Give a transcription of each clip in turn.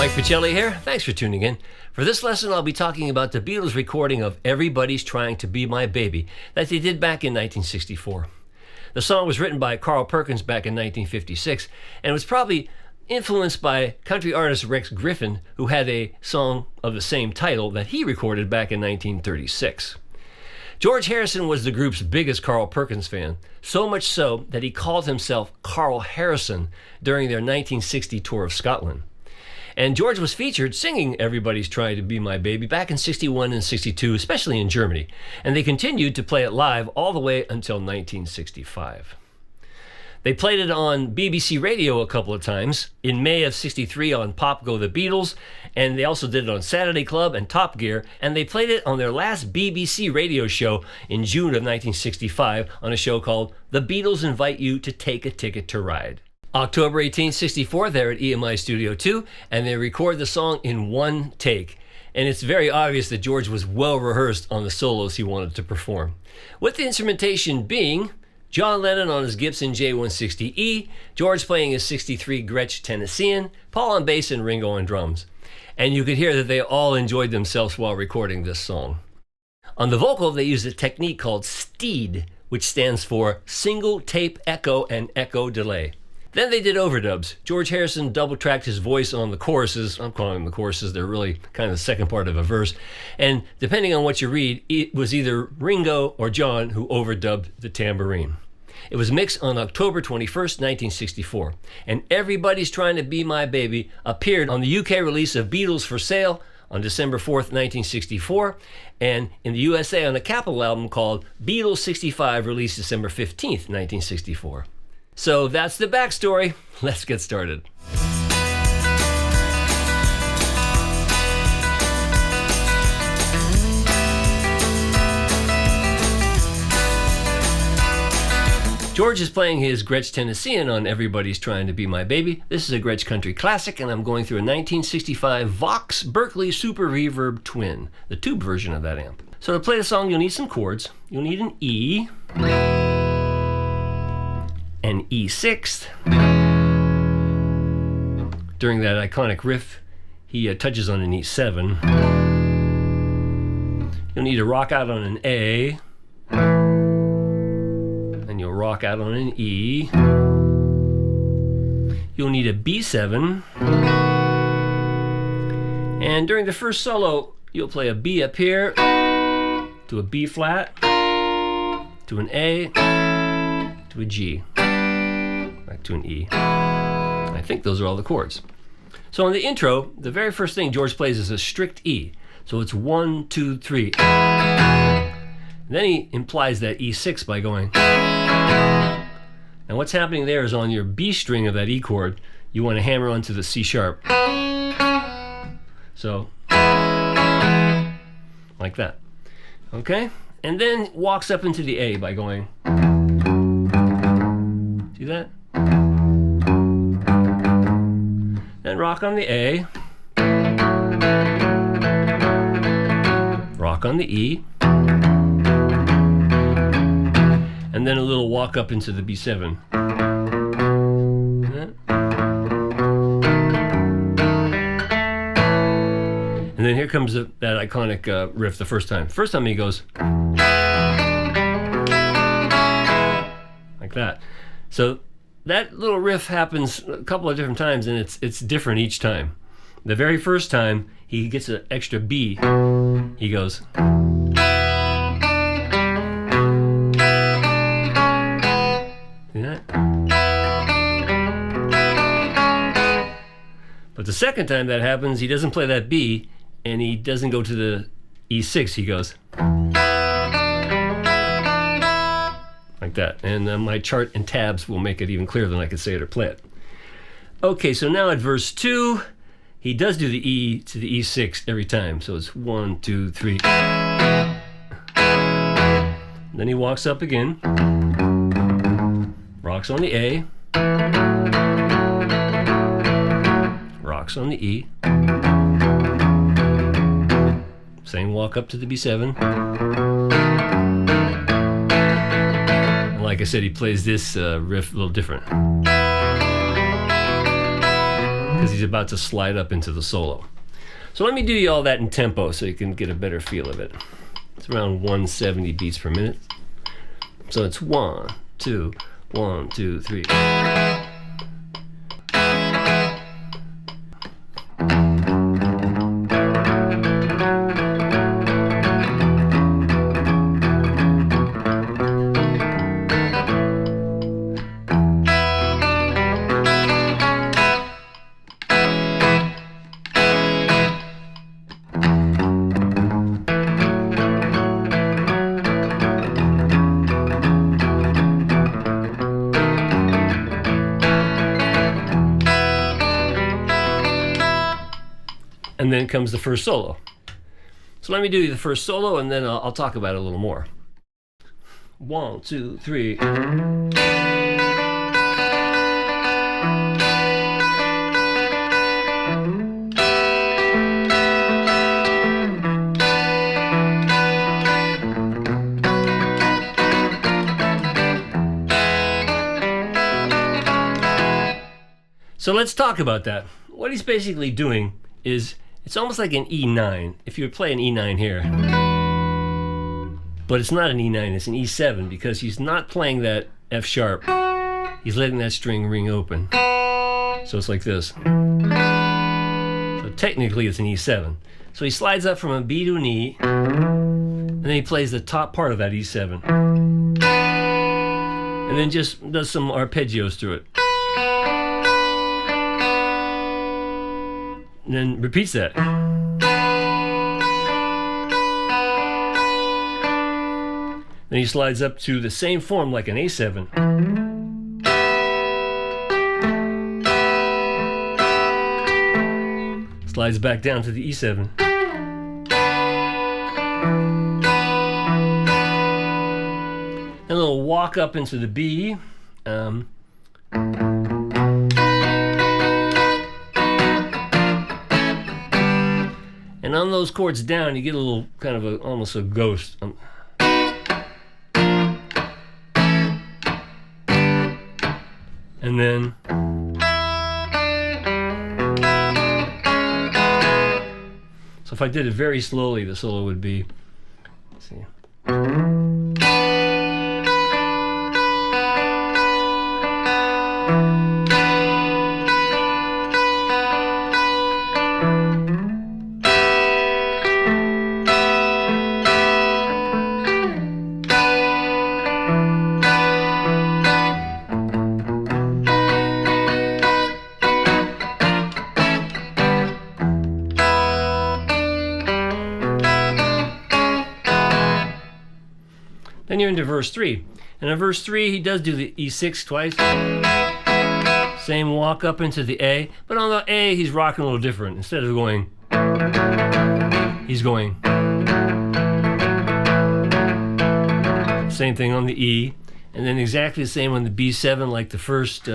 Mike Pachelli here. Thanks for tuning in. For this lesson, I'll be talking about the Beatles' recording of Everybody's Trying to Be My Baby that they did back in 1964. The song was written by Carl Perkins back in 1956 and was probably influenced by country artist Rex Griffin, who had a song of the same title that he recorded back in 1936. George Harrison was the group's biggest Carl Perkins fan, so much so that he called himself Carl Harrison during their 1960 tour of Scotland. And George was featured singing Everybody's Trying to Be My Baby back in 61 and 62, especially in Germany. And they continued to play it live all the way until 1965. They played it on BBC Radio a couple of times, in May of 63 on Pop Go the Beatles, and they also did it on Saturday Club and Top Gear, and they played it on their last BBC radio show in June of 1965 on a show called The Beatles Invite You to Take a Ticket to Ride. October 18, 64, they're at EMI Studio 2, and they record the song in one take. And it's very obvious that George was well rehearsed on the solos he wanted to perform. With the instrumentation being John Lennon on his Gibson J160E, George playing his 63 Gretsch Tennessean, Paul on bass and Ringo on drums. And you could hear that they all enjoyed themselves while recording this song. On the vocal, they used a technique called STEED, which stands for Single Tape Echo and Echo Delay. Then they did overdubs. George Harrison double-tracked his voice on the choruses. I'm calling them the choruses. They're really kind of the second part of a verse. And depending on what you read, it was either Ringo or John who overdubbed the tambourine. It was mixed on October 21st, 1964. And Everybody's Trying to Be My Baby appeared on the UK release of Beatles for Sale on December 4th, 1964, and in the USA on a Capitol album called Beatles 65, released December 15th, 1964. So that's the backstory. Let's get started. George is playing his Gretsch Tennessean on Everybody's Trying to Be My Baby. This is a Gretsch country classic, and I'm going through a 1965 Vox Berkeley Super Reverb Twin, the tube version of that amp. So to play the song, you'll need some chords. You'll need an E, an E6. During that iconic riff, he touches on an E7. You'll need to rock out on an A, and you'll rock out on an E. You'll need a B7, and during the first solo, you'll play a B up here, to a B flat, to an A, to a G, back to an E. I think those are all the chords. So in the intro, the very first thing George plays is a strict E. So it's 1, 2, 3. And then he implies that E6 by going. And what's happening there is on your B string of that E chord, you want to hammer onto the C sharp. So, like that. Okay? And then walks up into the A by going. See that? Then rock on the A. Rock on the E. And then a little walk up into the B7. And then here comes that iconic riff the first time. First time he goes like that. So that little riff happens a couple of different times, and it's different each time. The very first time he gets an extra B, he goes. See that? But the second time that happens, he doesn't play that B, and he doesn't go to the E6, he goes like that. And my chart and tabs will make it even clearer than I could say it or play it. Okay, so now at verse 2, he does do the E to the E6 every time. So it's 1, 2, 3. Then he walks up again, rocks on the A, rocks on the E, same walk up to the B7. And like I said, he plays this riff a little different. because he's about to slide up into the solo. So let me do you all that in tempo so you can get a better feel of it. It's around 170 beats per minute. So it's 1, 2, 1, 2, 3. And then comes the first solo. So let me do the first solo, and then I'll talk about it a little more. 1, 2, 3. So let's talk about that. What he's basically doing is, it's almost like an E9, if you would play an E9 here. But it's not an E9, it's an E7, because he's not playing that F sharp. He's letting that string ring open. So it's like this. So technically it's an E7. So he slides up from a B to an E, and then he plays the top part of that E7. And then just does some arpeggios through it. And then repeats that. Then he slides up to the same form like an A7. Slides back down to the E7. And a little walk up into the B. And on those chords down, you get a little kind of almost a ghost. And then so if I did it very slowly, the solo would be, let's see. Then you're into verse 3. And in verse 3, he does do the E6 twice. Same walk up into the A. But on the A, he's rocking a little different. Instead of going, he's going. Same thing on the E. And then exactly the same on the B7, like the first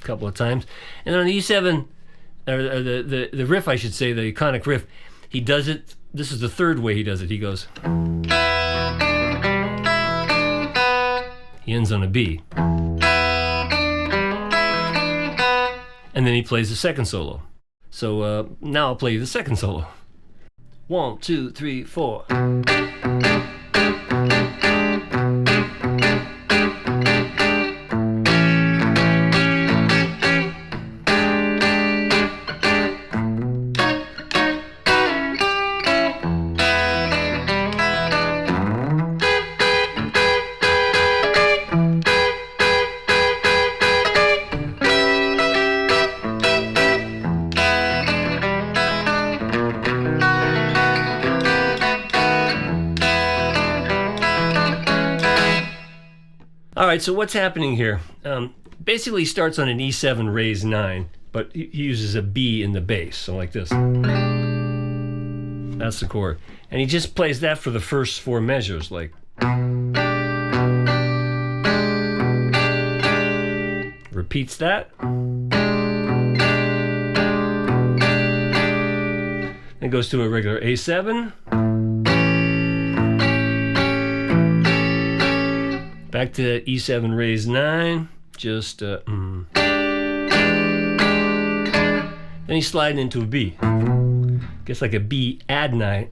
couple of times. And on the E7, or the riff, I should say, the iconic riff, he does it. This is the third way he does it. He goes. He ends on a B. And then he plays the second solo. So now I'll play you the second solo. 1, 2, 3, 4. All right, so what's happening here? Basically, he starts on an E7 raised 9, but he uses a B in the bass, so like this. That's the chord. And he just plays that for the first 4 measures, like. Repeats that. Then goes to a regular A7. Back to E7 raised 9, just, then Then he's sliding into a B. Gets like a B add 9.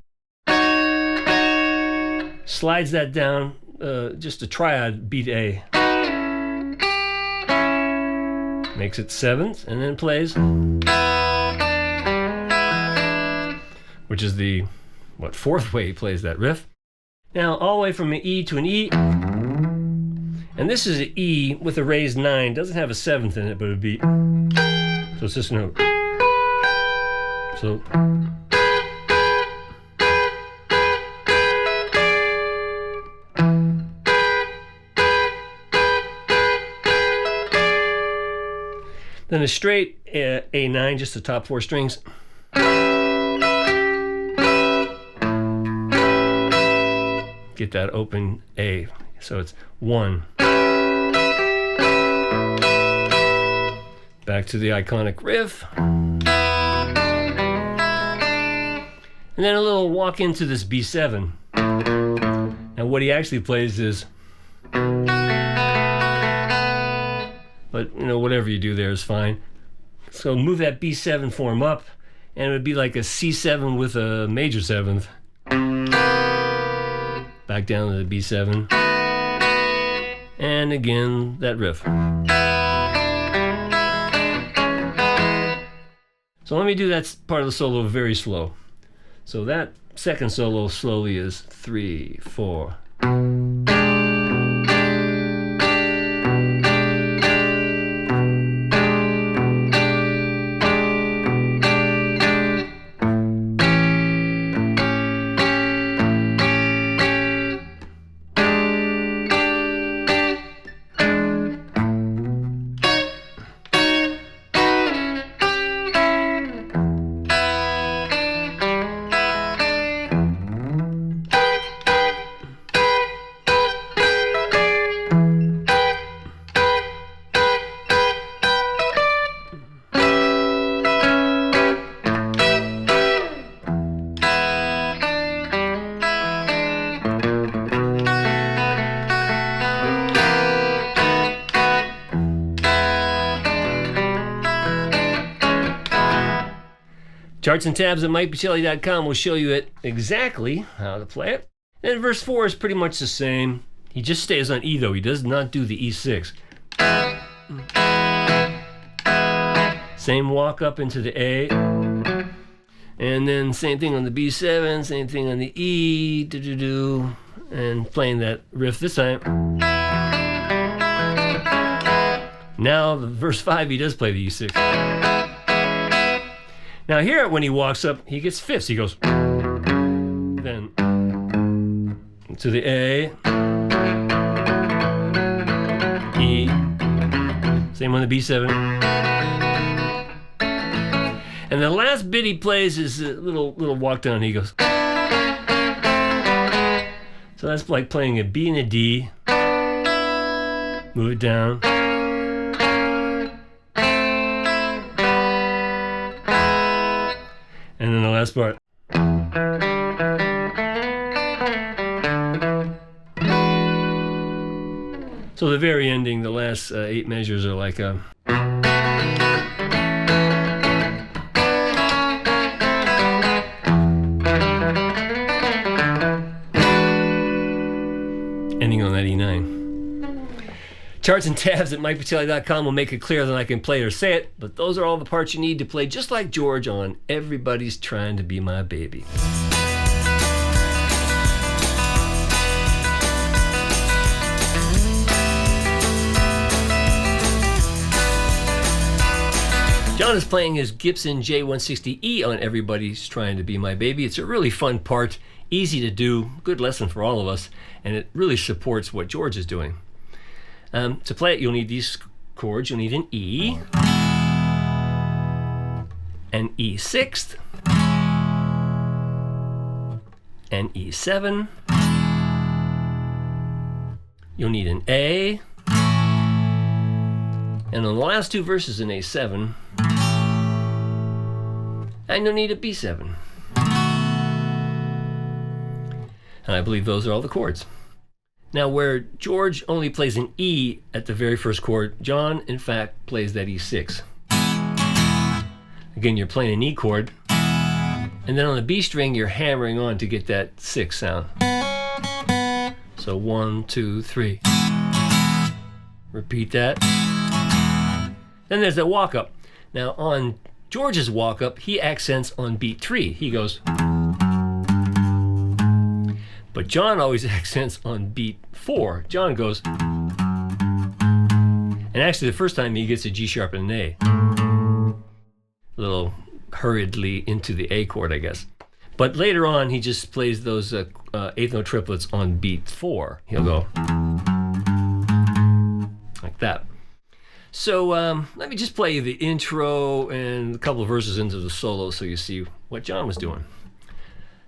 Slides that down, just a triad B to A. Makes it 7th, and then plays, which is the, 4th way he plays that riff. Now, all the way from an E to an E, and this is an E with a raised 9. Doesn't have a 7th in it, but it would be, so it's this note. So, then a straight A9, just the top 4 strings. Get that open A. So it's 1. Back to the iconic riff. And then a little walk into this B7. And what he actually plays is, but whatever you do there is fine. So move that B7 form up, and it would be like a C7 with a major 7th. Back down to the B7. And again, that riff. So let me do that part of the solo very slow. So that second solo slowly is 3, 4. Charts and tabs at MikePachelli.com will show you exactly how to play it. And verse 4 is pretty much the same. He just stays on E though. He does not do the E6. Same walk up into the A. And then same thing on the B7, same thing on the E, and playing that riff this time. Now, verse 5, he does play the E6. Now here, when he walks up, he gets fifths. He goes, then to the A, E, same on the B7. And the last bit he plays is a little walk down. He goes, so that's like playing a B and a D, move it down. And then the last part. So the very ending, the last 8 measures are like a... ending on that E9. Charts and tabs at MikePachelli.com will make it clearer than I can play or say it, but those are all the parts you need to play just like George on Everybody's Trying to Be My Baby. John is playing his Gibson J160E on Everybody's Trying to Be My Baby. It's a really fun part, easy to do, good lesson for all of us, and it really supports what George is doing. To play it, you'll need these chords. You'll need an E, an E6, an E7. You'll need an A, and on the last 2 verses, an A7, and you'll need a B7. And I believe those are all the chords. Now, where George only plays an E at the very first chord, John, in fact, plays that E6. Again, you're playing an E chord, and then on the B string, you're hammering on to get that 6 sound. So 1, 2, 3. Repeat that. Then there's that walk up. Now on George's walk up, he accents on beat 3. He goes, but John always accents on beat 4. John goes, and actually the first time he gets a G sharp and an A. A little hurriedly into the A chord, I guess. But later on, he just plays those eighth note triplets on beat 4. He'll go like that. So let me just play you the intro and a couple of verses into the solo so you see what John was doing.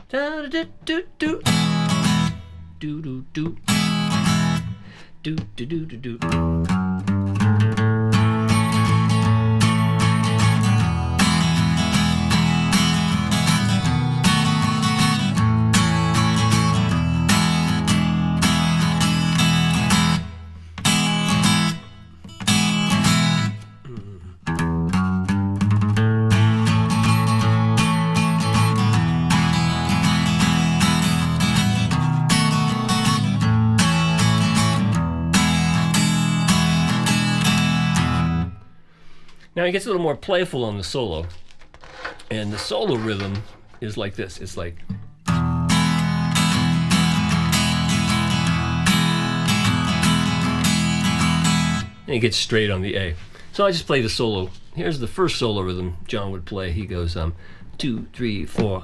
Da da do do do do do do do do do do. Now he gets a little more playful on the solo, and the solo rhythm is like this. It's like, and he gets straight on the A. So I just play the solo. Here's the first solo rhythm John would play. He goes 2, 3, 4.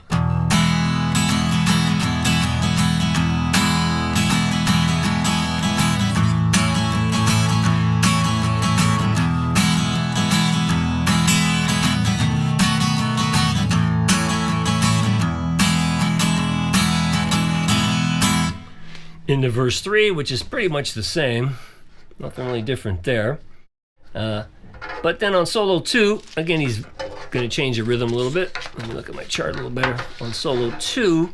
Into verse 3, which is pretty much the same. Nothing really different there. But then on solo 2, again, he's going to change the rhythm a little bit. Let me look at my chart a little better. On solo 2,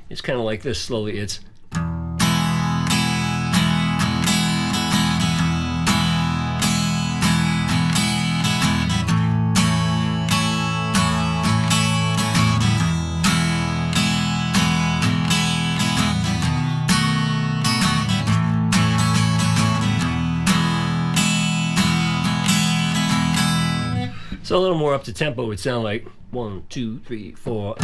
it's kind of like this slowly. It's so a little more up to tempo would sound like 1, 2, 3, 4.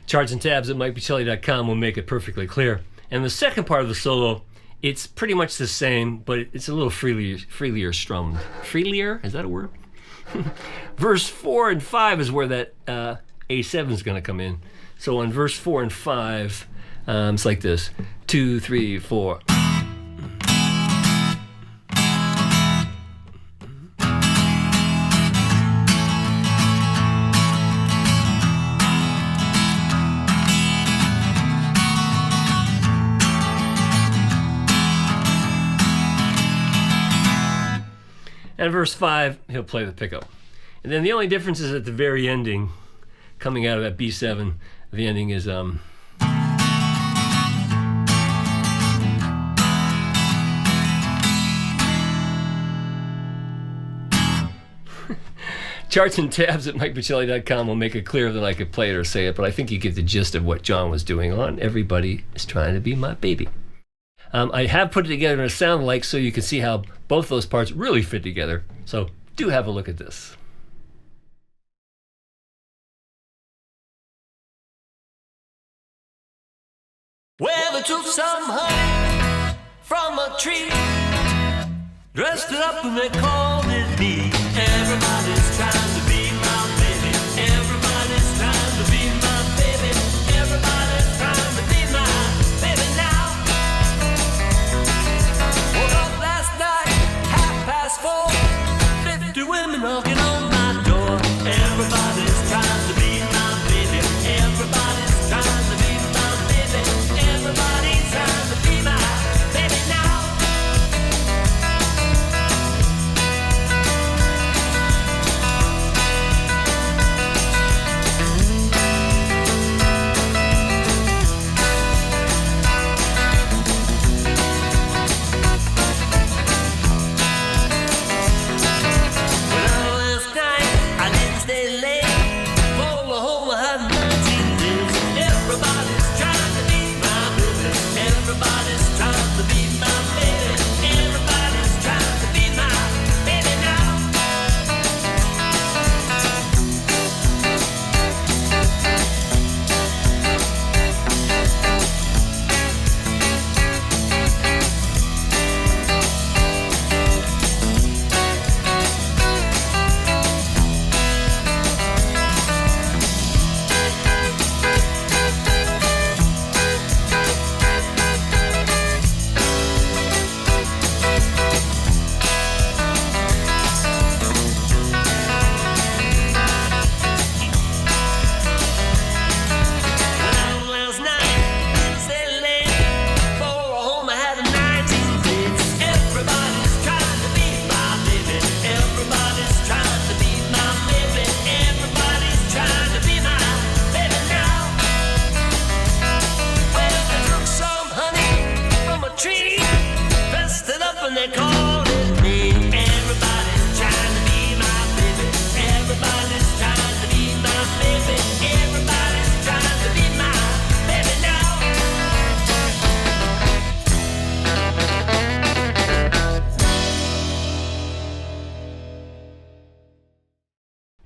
Charts and tabs at MikePachelli.com will make it perfectly clear. And the second part of the solo, it's pretty much the same, but it's a little freelier strummed. Freelier? Is that a word? Verse 4 and 5 is where that A7 is going to come in. So on verse 4 and 5, it's like this. 2, 3, 4. And verse 5, he'll play the pickup. And then the only difference is at the very ending, coming out of that B7, the ending is charts and tabs at MikePachelli.com will make it clearer than I could play it or say it, but I think you get the gist of what John was doing on Everybody Is Trying to Be My Baby. I have put it together in a sound alike so you can see how both those parts really fit together. So do have a look at this. Well, they took some honey from a tree, dressed it up and they called it bee. Everybody's trying to be my baby. Everybody's trying to be my baby. Everybody's trying to be my baby now. Woke up last night, 4:30, 50 women knocking on my door. Everybody's trying to be my baby. Everybody's trying to be my baby. Everybody's trying to be my baby now.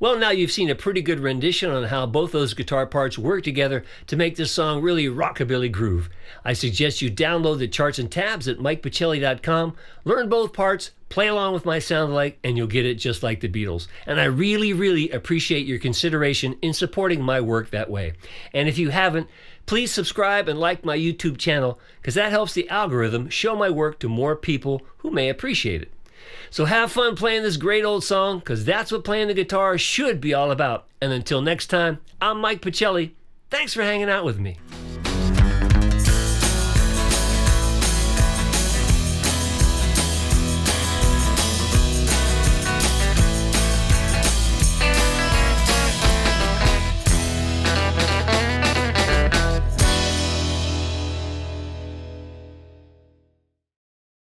Well, now you've seen a pretty good rendition on how both those guitar parts work together to make this song really rockabilly groove. I suggest you download the charts and tabs at MikePachelli.com, learn both parts, play along with my sound alike, and you'll get it just like the Beatles. And I really, really appreciate your consideration in supporting my work that way. And if you haven't, please subscribe and like my YouTube channel, because that helps the algorithm show my work to more people who may appreciate it. So have fun playing this great old song, because that's what playing the guitar should be all about. And until next time, I'm Mike Pachelli. Thanks for hanging out with me.